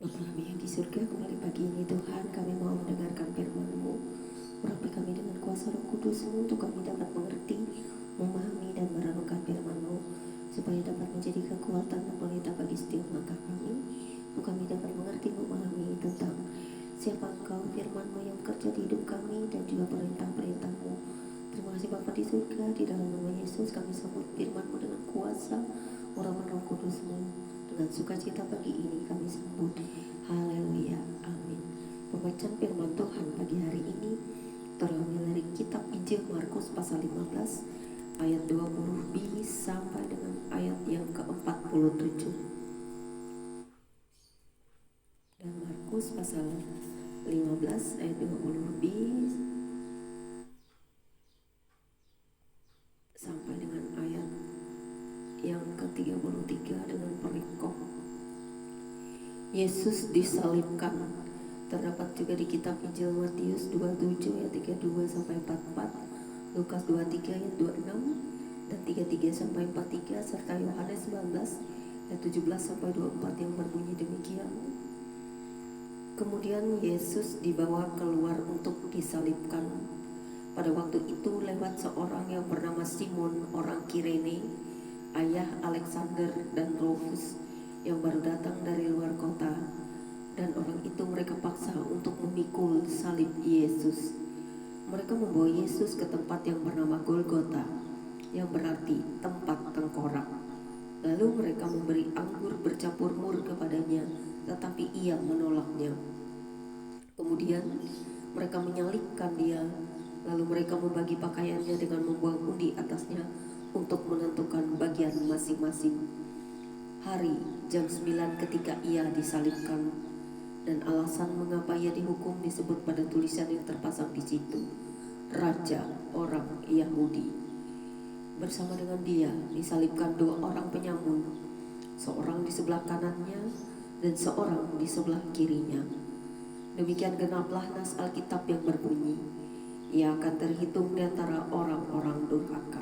Bapa kami yang di surga, kembali pagi ini Tuhan kami mau mendengarkan firman-Mu. Urapi kami dengan kuasa Roh Kudus-Mu untuk kami dapat mengerti, memahami dan merenungkan firman-Mu, supaya dapat menjadi kekuatan dan pelita bagi setiap langkah kami, untuk kami dapat mengerti, memahami tentang siapa Engkau, firman-Mu yang bekerja di hidup kami, dan juga perintah-perintah-Mu. Terima kasih Bapa di surga, di dalam nama Yesus kami sambut firman-Mu dengan kuasa urapan Roh Kudus-Mu. Dengan sukacita pagi ini kami sambut. Haleluya, amin. Pembacaan firman Tuhan pagi hari ini terambil dari kitab Injil Markus pasal 15 ayat 20b sampai dengan ayat yang ke-47. Dan Markus pasal 15 ayat 20b sampai dengan ayat yang ke-33 dengan perikop Yesus disalibkan. Terdapat juga di kitab Injil Matius 27 ayat 32 sampai 44, Lukas 23 ayat 26 dan 33 sampai 43, serta Yohanes 19 ayat 17 sampai 24 yang berbunyi demikian. Kemudian Yesus dibawa keluar untuk disalibkan. Pada waktu itu lewat seorang yang bernama Simon orang Kirene, ayah Alexander dan Rufus, yang baru datang dari luar kota, dan orang itu mereka paksa untuk memikul salib Yesus. Mereka membawa Yesus ke tempat yang bernama Golgota, yang berarti tempat tengkorak. Lalu mereka memberi anggur bercampur mur kepadanya, tetapi ia menolaknya. Kemudian mereka menyalibkan dia, lalu mereka membagi pakaiannya dengan membuang undi atasnya untuk menentukan bagian masing-masing. Hari jam 9 ketika ia disalibkan, dan alasan mengapa ia dihukum disebut pada tulisan yang terpasang di situ, Raja orang Yahudi. Bersama dengan dia disalibkan dua orang penyamun, seorang di sebelah kanannya dan seorang di sebelah kirinya. Demikian genaplah nas Alkitab yang berbunyi, ia akan terhitung di antara orang-orang durhaka.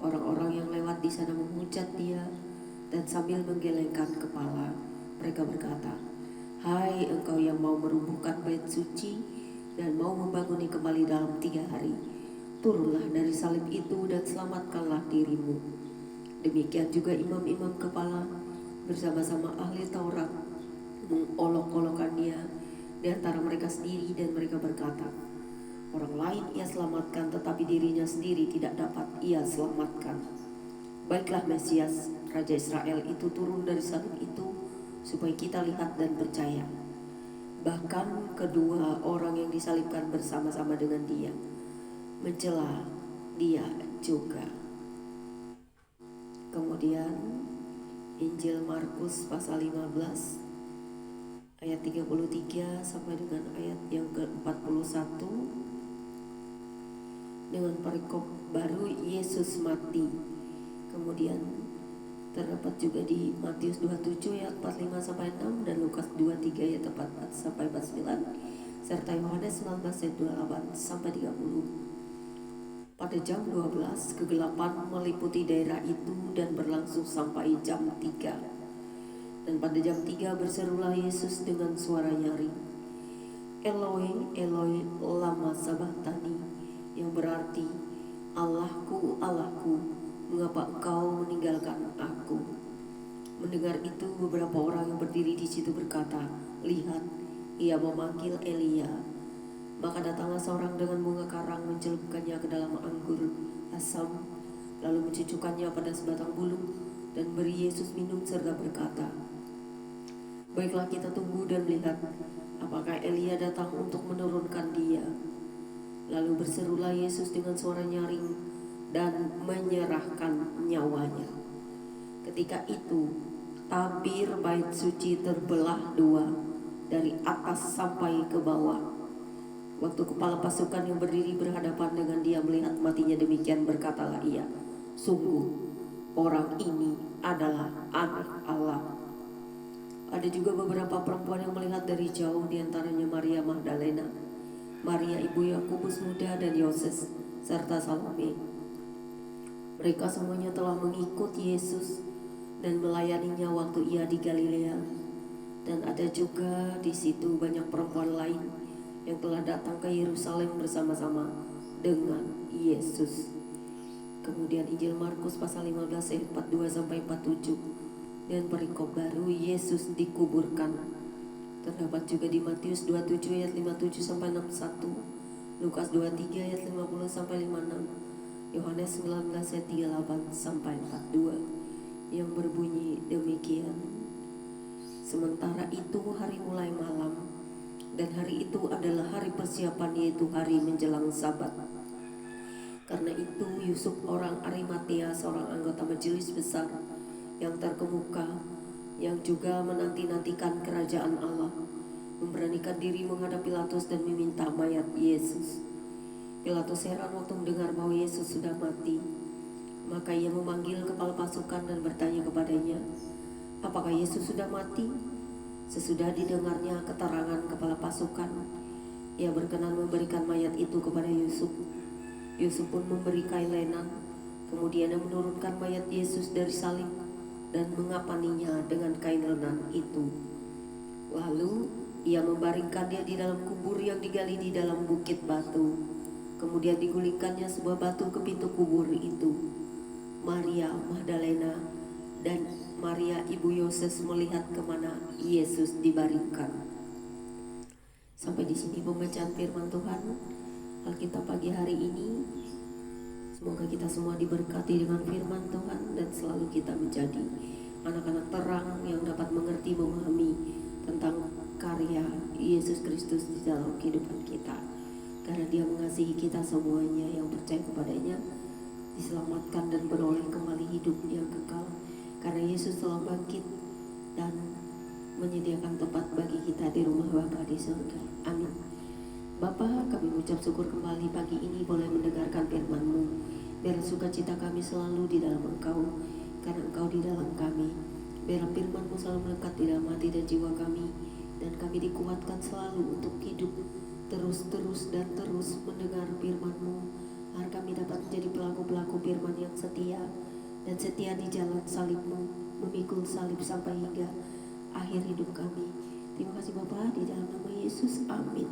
Orang-orang yang lewat di sana memuja dia, dan sambil menggelengkan kepala, mereka berkata, "Hai engkau yang mau merubuhkan bait suci dan mau membangunnya kembali dalam 3 hari, turunlah dari salib itu dan selamatkanlah dirimu." Demikian juga imam-imam kepala bersama-sama ahli Taurat mengolok-olokkannya di antara mereka sendiri, dan mereka berkata, "Orang lain ia selamatkan, tetapi dirinya sendiri tidak dapat ia selamatkan. Baiklah Mesias, Raja Israel itu turun dari salib itu, supaya kita lihat dan percaya." Bahkan kedua orang yang disalibkan bersama-sama dengan dia mencela dia juga. Kemudian Injil Markus pasal 15 ayat 33 sampai dengan ayat yang ke-41, dengan perikop baru Yesus mati. Kemudian terdapat juga di Matius 27 ayat 45 sampai 6 dan Lukas 23 ayat 44 sampai 49, serta Yohanes 19 ayat 28 sampai 30. Pada jam 12 kegelapan meliputi daerah itu dan berlangsung sampai jam 3. Dan pada jam 3 berserulah Yesus dengan suara nyaring, "Eloi, Eloi, lama sabachthani," yang berarti, "Allahku, Allahku, mengapa engkau meninggalkan aku?" Mendengar itu beberapa orang yang berdiri di situ berkata, "Lihat, ia memanggil Elia." Maka datanglah seorang dengan bunga karang, mencelupkannya ke dalam anggur asam, lalu mencucukkannya pada sebatang bulu dan beri Yesus minum, serta berkata, "Baiklah, kita tunggu dan lihat apakah Elia datang untuk menurunkan dia." Lalu berserulah Yesus dengan suara nyaring dan menyerahkan nyawanya. Ketika itu tabir bait suci terbelah dua dari atas sampai ke bawah. Waktu kepala pasukan yang berdiri berhadapan dengan dia melihat matinya demikian, berkatalah ia, "Sungguh orang ini adalah Anak Allah." Ada juga beberapa perempuan yang melihat dari jauh, diantaranya Maria Magdalena, Maria ibu Yakobus muda dan Yoses, serta Salome. Mereka semuanya telah mengikut Yesus dan melayaninya waktu ia di Galilea. Dan ada juga di situ banyak perempuan lain yang telah datang ke Yerusalem bersama-sama dengan Yesus. Kemudian Injil Markus pasal 15 ayat 42 sampai 47. Dan perikop baru Yesus dikuburkan. Terdapat juga di Matius 27 ayat 57 sampai 61, Lukas 23 ayat 50 sampai 56, Yohanes 19 ayat 38 sampai 42 yang berbunyi demikian. Sementara itu hari mulai malam, dan hari itu adalah hari persiapan, yaitu hari menjelang Sabat. Karena itu Yusuf orang Arimatea, seorang anggota majelis besar yang terkemuka, yang juga menanti-nantikan kerajaan Allah, memberanikan diri menghadap Pilatus dan meminta mayat Yesus. Pilatus heran waktu mendengar bahwa Yesus sudah mati. Maka ia memanggil kepala pasukan dan bertanya kepadanya, apakah Yesus sudah mati? Sesudah didengarnya keterangan kepala pasukan, ia berkenan memberikan mayat itu kepada Yusuf. Yusuf pun memberi kain lenan, kemudian ia menurunkan mayat Yesus dari salib dan mengapaninya dengan kain lenan itu. Lalu ia membaringkan dia di dalam kubur yang digali di dalam bukit batu. Kemudian digulingkannya sebuah batu ke pintu kubur itu. Maria Magdalena dan Maria ibu Yoses melihat kemana Yesus dibaringkan. Sampai di sini pembacaan firman Tuhan. Alkitab pagi hari ini, semoga kita semua diberkati dengan firman Tuhan dan selalu kita menjadi anak-anak terang yang dapat mengerti, memahami tentang karya Yesus Kristus di dalam kehidupan kita. Karena Dia mengasihi kita semuanya yang percaya kepadanya, diselamatkan dan beroleh kembali hidup yang kekal. Karena Yesus telah bangkit dan menyediakan tempat bagi kita di rumah Bapa di surga. Amin. Bapa, kami mengucap syukur kembali pagi ini boleh mendengarkan firman-Mu. Biar sukacita kami selalu di dalam Engkau, karena Engkau di dalam kami. Biar firman-Mu selalu melekat di dalam hati dan jiwa kami, dan kami dikuatkan selalu untuk hidup terus mendengar firman-Mu, agar kami dapat menjadi pelaku-pelaku firman yang setia, dan setia di jalan salib-Mu, memikul salib sampai hingga akhir hidup kami. Terima kasih Bapa, di dalam nama Yesus, amin.